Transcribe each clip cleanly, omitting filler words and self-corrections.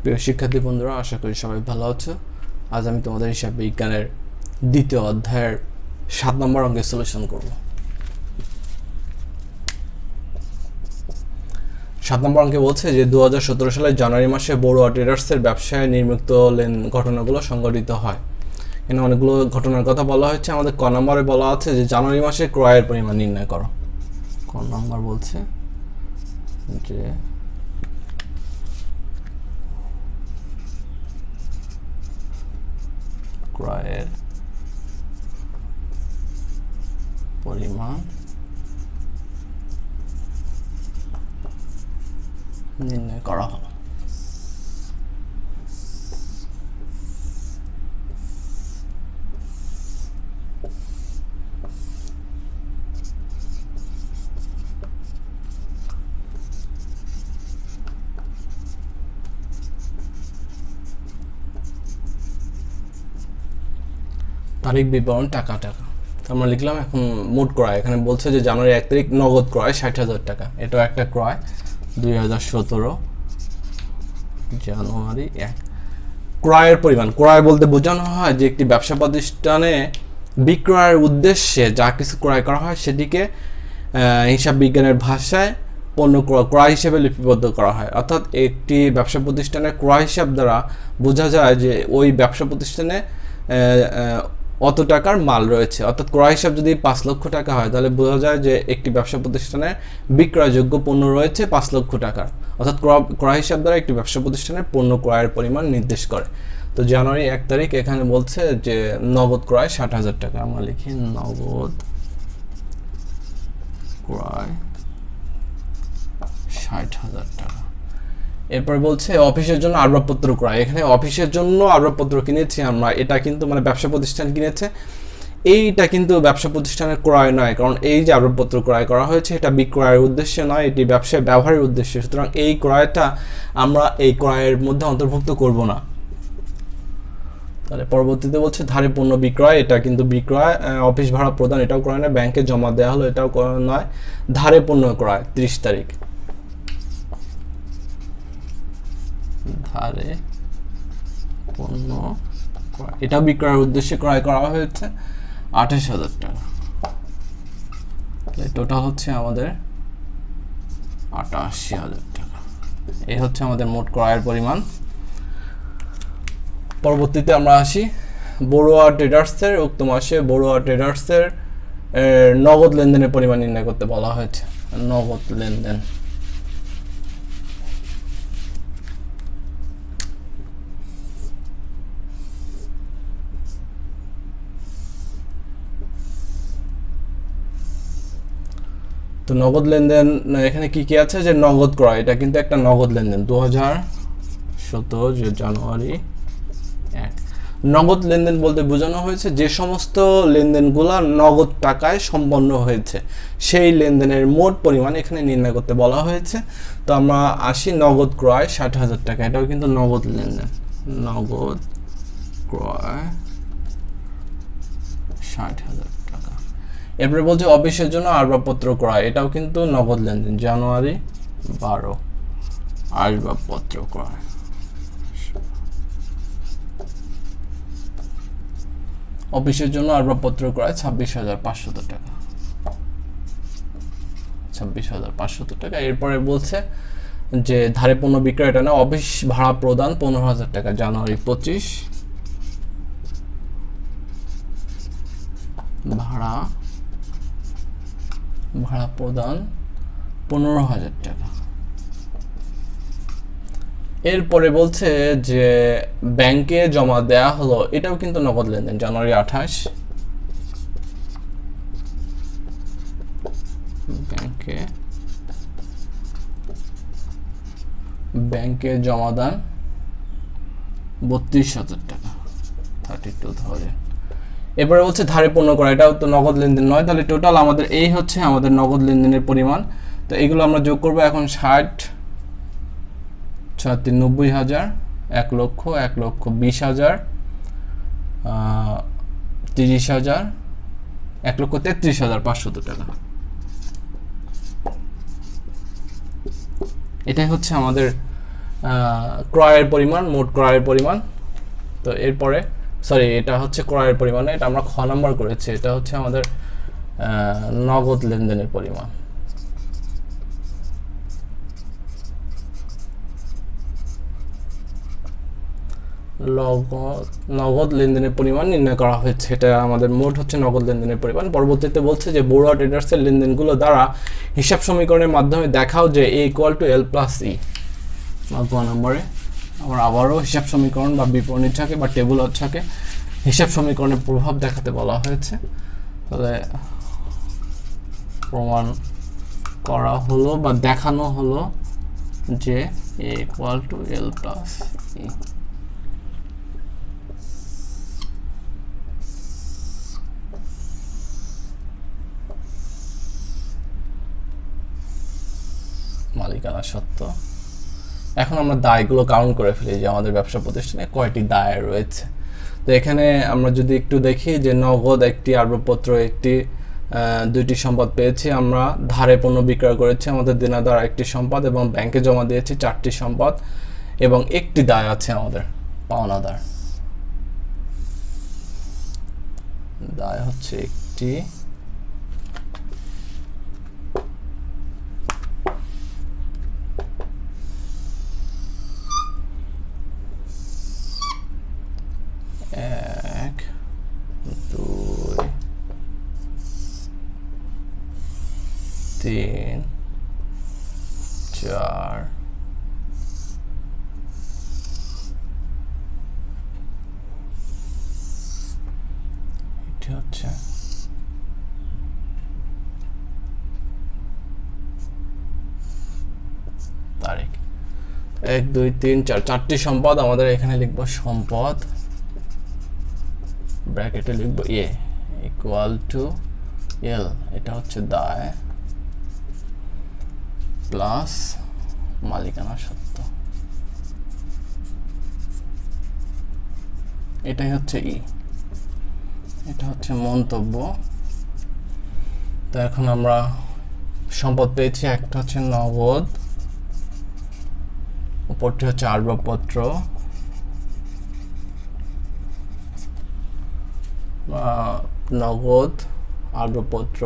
প্রিয় শিক্ষার্থী বন্ধুরা, আশা করি সবাই ভালো আছো। আজ আমি তোমাদের হিসাব বিজ্ঞানের দ্বিতীয় অধ্যায়ের 7 নম্বর অঙ্কের সলিউশন করব। 7 নম্বর অঙ্কে বলছে যে 2017 সালের জানুয়ারি মাসে বড়ুয়া ট্রেডার্সের ব্যবসায় নির্মিত ঘটনাগুলো সংঘটিত হয়। এখানে অনেকগুলো ঘটনার কথা বলা হয়েছে। আমাদের ক নম্বরে বলা আছে যে জানুয়ারি মাসে ক্রয়ের পরিমাণ নির্ণয় করো। ক নম্বর বলছে যে ক্রয়ের পরিমাণ নির্ণয় করা হলো। তারিখ বিবরণ টাকা আমরা লিখলাম। এখন মোট ক্রয় এখানে বলছে যে জানুয়ারি 1 তারিখ নগদ ক্রয় 60,000 টাকা। এটাও একটা ক্রয় 2017 জানুয়ারি 1। ক্রয়ের পরিমাণ, ক্রয় বলতে বোঝানো হয় যে একটি ব্যবসা প্রতিষ্ঠানে বিক্রয়ের উদ্দেশ্যে যা কিছু ক্রয় করা হয় সেটিকে হিসাব বিজ্ঞানের ভাষায় পণ্য ক্রয় হিসেবে লিপিবদ্ধ করা হয়। অর্থাৎ একটি ব্যবসা প্রতিষ্ঠানের ক্রয় হিসাব দ্বারা বোঝা যায় যে ওই ব্যবসা প্রতিষ্ঠানে অত টাকার মাল রয়েছে। অর্থাৎ ক্রয় হিসাব যদি 5 লক্ষ টাকা হয় তাহলে বোঝা যায় যে একটি ব্যবসা প্রতিষ্ঠানে বিক্রয়যোগ্য পণ্য রয়েছে 5 লক্ষ টাকার। অর্থাৎ ক্রয় হিসাব দ্বারা একটি ব্যবসা প্রতিষ্ঠানের পণ্য ক্রয়ের পরিমাণ নির্দেশ করে। তো জানুয়ারি 1 তারিখ এখানে বলছে যে নগদ ক্রয় 60,000 টাকা। আমরা লিখি নগদ ক্রয় 60,000 টাকা। এরপর বলছে অফিসের জন্য আসবাবপত্র ক্রয়। এখানে অফিসের জন্য আসবাবপত্র কিনেছি আমরা, এটা কিন্তু মানে ব্যবসা প্রতিষ্ঠান কিনেছে, এইটা কিন্তু ব্যবসা প্রতিষ্ঠানের ক্রয় নয়, কারণ এই যে আসবাবপত্র ক্রয় করা হয়েছে এটা বিক্রয়ের উদ্দেশ্যে নয়, এটি ব্যবসায় ব্যবহারের উদ্দেশ্যে। সুতরাং এই ক্রয়টা আমরা এই ক্রয়ের মধ্যে অন্তর্ভুক্ত করব না। তাহলে পরবর্তীতে বলছে ধারে পণ্য বিক্রয়, এটা কিন্তু বিক্রয়। অফিস ভাড়া প্রদান, এটাও ক্রয় নয়। ব্যাংকে জমা দেওয়া হলো, এটাও নয়। ধারে পণ্য ক্রয় 30 তারিখ, ধারে পণ্য ক্রয়, এটা বিক্রয়ের উদ্দেশ্যে ক্রয় করা হয়েছে 28,000 টাকা। টোটাল হচ্ছে আমাদের 88,000 টাকা। এই হচ্ছে আমাদের মোট ক্রয়ের পরিমাণ। পরবর্তীতে আমরা আসি বড়ুয়া ট্রেডার্সের। উক্ত মাসে বড়ুয়া ট্রেডার্সের নগদ লেনদেনের পরিমাণ নির্ণয় করতে বলা হয়েছে। নগদ লেনদেন, তো নগদ লেনদেন এখানে কি কি আছে, যে নগদ ক্রয়, এটা কিন্তু একটা নগদ লেনদেন 2017 জানুয়ারি 1। নগদ লেনদেন বলতে বোঝানো হয়েছে যে সমস্ত লেনদেনগুলো নগদ টাকায় সম্পন্ন হয়েছে সেই লেনদেনের মোট পরিমাণ এখানে নির্ণয় করতে বলা হয়েছে। তো আমরা আসি নগদ ক্রয় 60,000 টাকা, এটাও কিন্তু নগদ লেনদেন। নগদ ক্রয় 60,000 টাকা। এরপরে বলছে অফিসের জন্য আসবাবপত্র ক্রয়, এটাও কিন্তু নগদ লেনদেন। জানুয়ারি 12 আসবাবপত্র ক্রয়। অফিসের জন্য আসবাবপত্র ক্রয় 26,500 টাকা। 26,500 টাকা। এরপরে বলছে যে ধারে পণ্য বিক্রয়, এটা না। অফিস ভাড়া প্রদান 15,000 টাকা। জানুয়ারি 25 ভাড়া প্রদান 15,000 টাকা। এরপরে বলছে যে ব্যাংকে জমা দেয়া হলো, এটাও কিন্তু নগদ লেনদেন। জানুয়ারি 28 ব্যাংকে জমা দান 32,000 টাকা, 32,000। এরপরে বলছে ধারে পণ্য করা, এটাও তো নগদ লেনদেন নয়। তাহলে টোটাল আমাদের এই হচ্ছে আমাদের নগদ লেনদেনের পরিমাণ। তো এগুলো আমরা যোগ করবো এখন। 60, 90,000, 1 লক্ষ, 1,20,000, 30,000, 1,33,500 টাকা। এটাই হচ্ছে আমাদের ক্রয়ের পরিমাণ, মোট ক্রয়ের পরিমাণ। তো এরপরে সরি, এটা হচ্ছে ক্রয়ের পরিমাণ, এটা আমরা খ নাম্বার করেছি, এটা হচ্ছে আমাদের নগদ লেনদেনের পরিমাণ। নগদ লেনদেনের পরিমাণ নির্ণয় করা হয়েছে, এটা আমাদের মোট হচ্ছে নগদ লেনদেনের পরিমাণ। পরবর্তীতে বলছে যে বড়ুয়া ট্রেডার্সের লেনদেনগুলো দ্বারা হিসাব সমীকরণের মাধ্যমে দেখাও যে A = L + E। গ নম্বরে আমরা আবারও হিসাব সমীকরণ বা বিবরণী ছকে বা টেবুল ছকে হিসাব সমীকরণের প্রভাব দেখাতে বলা হয়েছে। তাহলে প্রমাণ করা হলো বা দেখানো হলো যে A = L + E। মালিকানা সত্ত্ব। এখন আমরা দায়গুলো কাউন্ট করে ফেলি যে আমাদের ব্যবসা প্রতিষ্ঠানে কয়টি দায় রয়েছে। তো এখানে আমরা যদি একটু দেখি যে নগদ একটি, আসবাবপত্র একটি, দুইটি সম্পদ পেয়েছি আমরা, ধারে পণ্য বিক্রয় করেছি আমাদের দেনাদার একটি সম্পদ, এবং ব্যাংকে জমা দিয়েছি 4টি সম্পদ, এবং একটি দায় আছে আমাদের পাওনাদার। দায় হচ্ছে একটি, এক, দুই, তিন, চার, এটি হচ্ছে তারিখ। 1 2 3 4, 4টি সম্পদ আমাদের এখানে লিখব সম্পদ, ব্র্যাকেটে লিখব A = L, এটা হচ্ছে দায় প্লাস মালিকানা সত্ত্ব, এটাই হচ্ছে E, এটা হচ্ছে মন্তব্য। তো এখন আমরা সম্পদ পেয়েছি, একটা হচ্ছে নগদ, উপরটি হচ্ছে আসবাবপত্র, নগদ, আসবাবপত্র,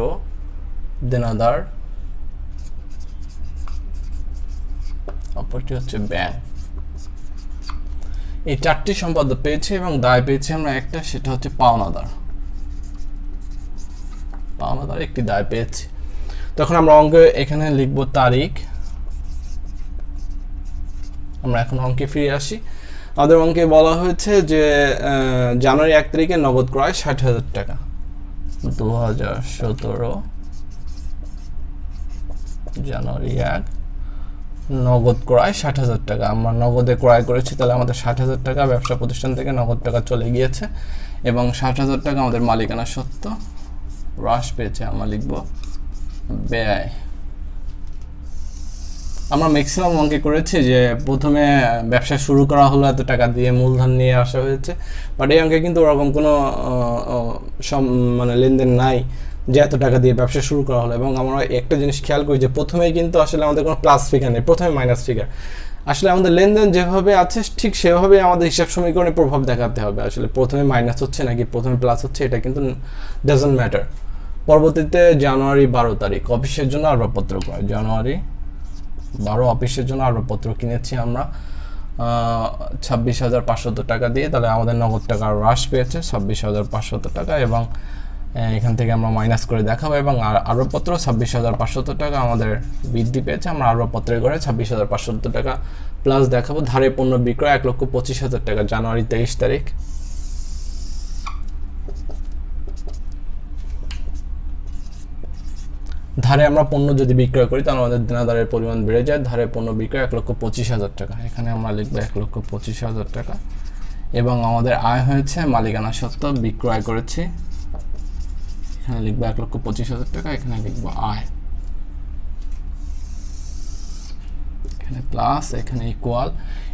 দেনাদার, অপরটি হচ্ছে ব্যাংক। এই 4টি সম্পদ পেয়েছি এবং দায় পেয়েছি আমরা একটা, সেটা হচ্ছে পাওনাদার। পাওনাদার একটি দায় পেয়েছি। তখন আমরা অঙ্কে এখানে লিখব তারিখ। আমরা এখন অঙ্কে ফিরে আসি। আমাদের অঙ্কে বলা হয়েছে যে জানুয়ারি 1 তারিখে নগদ ক্রয় 60,000 টাকা, 2017 জানুয়ারি 1 নগদ ক্রয় 60,000 টাকা। আমরা নগদে ক্রয় করেছি, তাহলে আমাদের 60,000 টাকা ব্যবসা প্রতিষ্ঠান থেকে নগদ টাকা চলে গিয়েছে, এবং 60,000 টাকা আমাদের মালিকানা সত্ত্ব হ্রাস পেয়েছে। আমরা লিখব ব্যয়। আমরা ম্যাক্সিমাম অঙ্কে করেছি যে প্রথমে ব্যবসা শুরু করা হলো এত টাকা দিয়ে, মূলধন নিয়ে আসা হয়েছে, বাট এই অঙ্কে কিন্তু ওরকম কোনো মানে লেনদেন নাই যে এত টাকা দিয়ে ব্যবসা শুরু করা হলো। এবং আমরা একটা জিনিস খেয়াল করি যে প্রথমেই কিন্তু আসলে আমাদের কোনো প্লাস ফিগার নেই, প্রথমে মাইনাস ফিগার। আসলে আমাদের লেনদেন যেভাবে আছে ঠিক সেভাবেই আমাদের হিসাব সমীকরণে প্রভাব দেখাতে হবে। আসলে প্রথমে মাইনাস হচ্ছে নাকি প্রথমে প্লাস হচ্ছে এটা কিন্তু ডাজন্ট ম্যাটার। পরবর্তীতে জানুয়ারি 12 তারিখ অফিসের জন্য আসবাবপত্র ক্রয়, জানুয়ারি 12 অফিসের জন্য আসবাবপত্র কিনেছি আমরা 26,500 টাকা দিয়ে, তাহলে আমাদের নগদ টাকা হ্রাস পেয়েছে 26,500 টাকা, এবং এখান থেকে আমরা মাইনাস করে দেখাবো, এবং আসবাবপত্র 26,500 টাকা আমাদের বৃদ্ধি পেয়েছে। আমরা আসবাবপত্রের ঘরে 26,500 টাকা প্লাস দেখাবো। ধারে পণ্য বিক্রয় 1,25,000 টাকা, জানুয়ারি 23 তারিখ। ধারে আমরা পণ্য যদি বিক্রয় করি তাহলে আমাদের দেনাদারের পরিমাণ বেড়ে যায়। ধারে পণ্য বিক্রয় 1,25,000 টাকা, এখানে আমরা লিখবো 1,25,000 টাকা। এবং আমাদের আয় হয়েছে মালিকানা সত্ত্ব বিক্রয় করেছি, এখানে লিখবো 1,25,000 টাকা, এখানে লিখবো আয়, এখানে প্লাস, এখানে ইকুয়াল।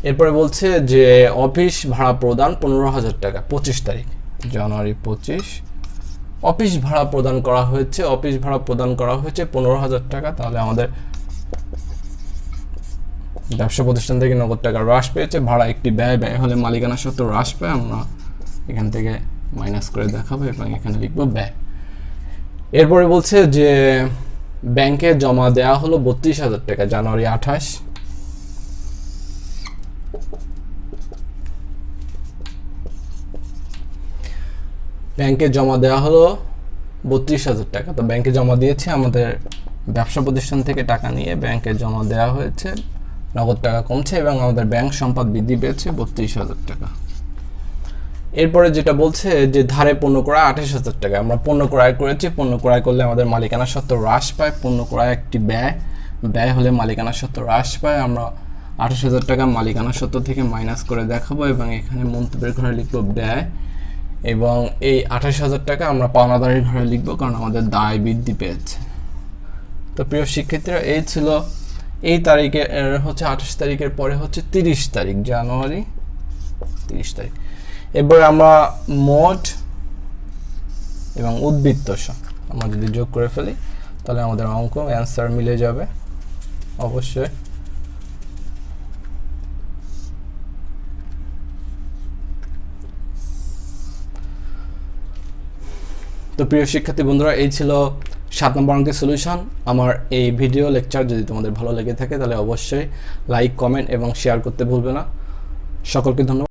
এরপরে বলছে যে অফিস ভাড়া প্রদান 15,000 টাকা, 25 তারিখ জানুয়ারি 25 অফিস ভাড়া প্রদান করা হয়েছে, অফিস ভাড়া প্রদান করা হয়েছে 15,000 টাকা। তাহলে আমাদের ব্যবসা প্রতিষ্ঠান থেকে নগদ টাকা হ্রাস পেয়েছে, ভাড়া একটি ব্যয়, ব্যয় হলে মালিকানা সত্ত্ব হ্রাস পায়, আমরা এখান থেকে মাইনাস করে দেখাবো এবং এখানে লিখবো ব্যয়। এরপরে বলছে যে ব্যাংকে জমা দেওয়া হলো 32,000 টাকা জানুয়ারি 28, ব্যাংকে জমা দেওয়া হলো 32,000 টাকা। তো ব্যাংকে জমা দিয়েছে, আমাদের ব্যবসা প্রতিষ্ঠান থেকে টাকা নিয়ে ব্যাংকে জমা দেওয়া হয়েছে, নগদ টাকা কমছে এবং আমাদের ব্যাংক সম্পদ বৃদ্ধি পেয়েছে 32,000 টাকা। এরপরে যেটা বলছে যে ধারে পণ্য ক্রয় 28,000 টাকা, আমরা পণ্য ক্রয় করেছি, পণ্য ক্রয় করলে আমাদের মালিকানা সত্ত্ব হ্রাস পায়, পণ্য ক্রয় একটি ব্যয়, ব্যয় হলে মালিকানা সত্ত্ব হ্রাস পায়, আমরা 28,000 টাকা মালিকানা সত্ত্ব থেকে মাইনাস করে দেখাবো এবং এখানে মন্তব্যের ঘরে লিখবো ব্যয়, এবং এই 28,000 টাকা আমরা পাওনাদারের ঘরে লিখবো কারণ আমাদের দায় বৃদ্ধি পেয়েছে। তো প্রিয় শিক্ষার্থীরা, এই ছিল এই তারিখে হচ্ছে 28 তারিখের পরে হচ্ছে 30 তারিখ জানুয়ারি, 30 তারিখ। এরপরে আমরা মোট এবং উদ্বৃত্ত আমরা যদি যোগ করে ফেলি তাহলে আমাদের অঙ্ক অ্যান্সার মিলে যাবে অবশ্যই। তো প্রিয় শিক্ষার্থী বন্ধুরা, এই ছিল 7 নম্বর অঙ্কের সলিউশন। আমার এই ভিডিও লেকচার যদি তোমাদের ভালো লেগে থাকে তাহলে অবশ্যই লাইক, কমেন্ট এবং শেয়ার করতে ভুলবে না। সকলকে ধন্যবাদ।